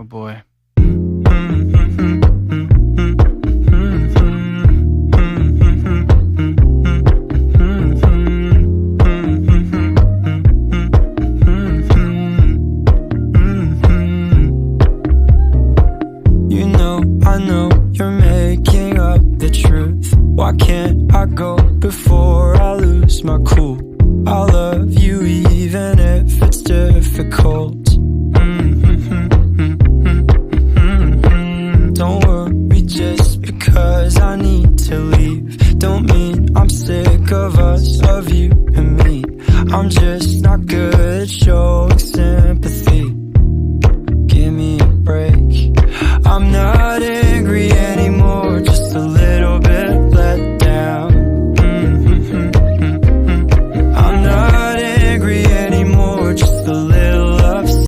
Oh boy. You know, I know you're making up the truth. Why can't I go before I lose my cool? I love you even if it's difficult.